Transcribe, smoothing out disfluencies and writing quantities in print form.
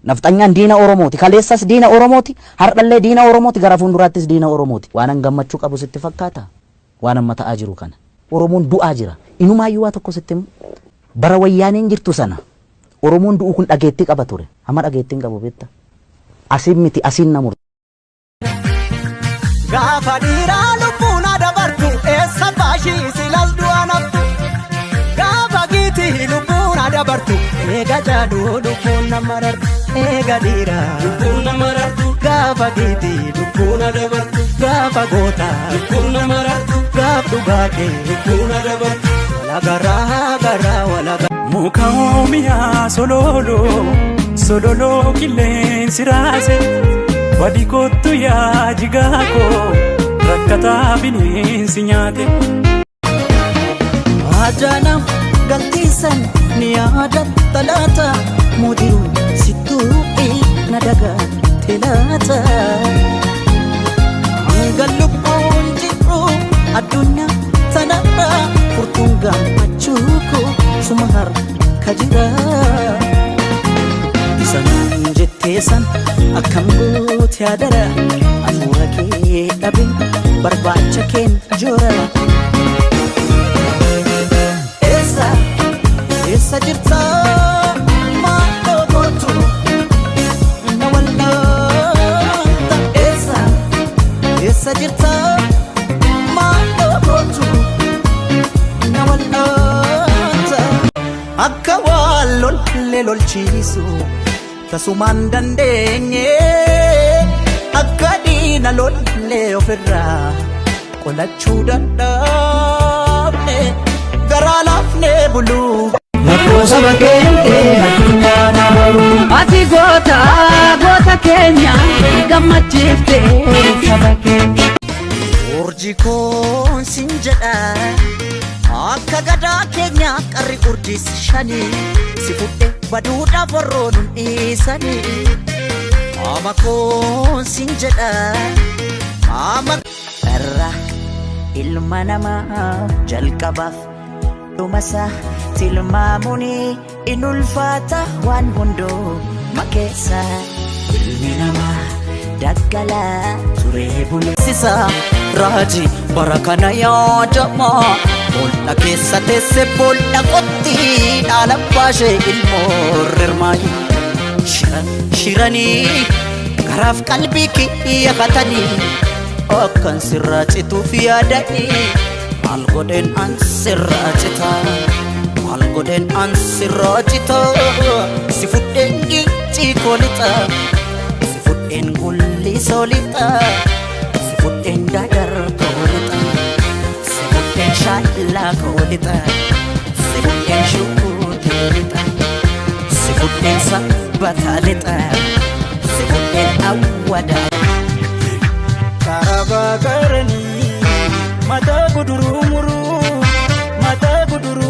Nafxanyaan diina Oromooti. Kaleessas diina Oromooti. Hardhallee diina Oromooti. Gara fuulduraattis diina Oromooti. Waan an gammachuu qabu sitti fakkaata. Waan amma ta'aa jiru kana. Oromoon du'aa jira. Inumaayyuu waa tokko sitti bara wayyaaniin jirtu sana. Oromoon du'uu kun dhageettii qaba ture. Amma dhageettiin qabu beekta. Asiin miti asiin namur. Gaafa dhiiraa lubbuun adabartu eessa baashii silas du'a naftu. Gaafa giitii lubbuun adabartu eega jaaduu lubbuun nama rartu. Eega dhiiraa lubbuun nama rartu. Gaafa giitii lubbuun adabartu. Gaafa gootaa lubbuun nama rartu. Gaaf dhugaatee lubbuun adabartu. Walagaraa garaa walagaraa. Muka oomiyaa sololoo qilleensi raase. Wadi kottu yaa jigaakoo rakkataa bineensi nyaate. Ajaanam galtiisan ni yaadatta laata mudiru sittuu na dagaate laata. Hanga lubbuun jiru addunyaa tanarra furtuun gammachuuko suma harka jira. Isanaan jetteessan akkam goote yaadara afuura kee dhabin barbaacha keen joora. Eessa jirta maaloo gootu na wallaata. Eessa jirta maaloo gootu na wallaata. Akka waan lollee lolchiisu tasumaan dandeenye akka diina lollee ofirraa qolachuu dadhabne garaa laafnee buluu. Lakkoofsa bakeentee addunyaa na baru. Ati goota keenya gammachiiftee saba keenya. Urjii koon sin jedha akka gadaa keenya qarri urjiis shanii si fudhe baduudhaaf warroon hin dhiisanii. Ama koon sin jedha ama irra ilma namaa jalqabaaf dhumasa tilmaamuni in ulfaata waan hundoo makeessa. Ilmi namaa daggala turee buleessisa raajii bara kana yaadama. Boolda keessa teesse boolda qotti dhaala baashee ilmoo rirmaayi. Shiranii garaaf qalbii kiyyafatanii akkan sirraa cituuf yaadanii. Maal godheen an sirraa citaa. Maal godheen an sirraa citaa. Si fudheen giccii koolixa. Si fudheen gulli soolixa. Si fudheen dadar koolixa. Si fudheen shaallaa koolixa. Si fudheen shukuuteelixa. Si fudheen sabbatalixa. Si fudheen awwada. Karabaa garanii mataa guduruu muruu mataa guduruu.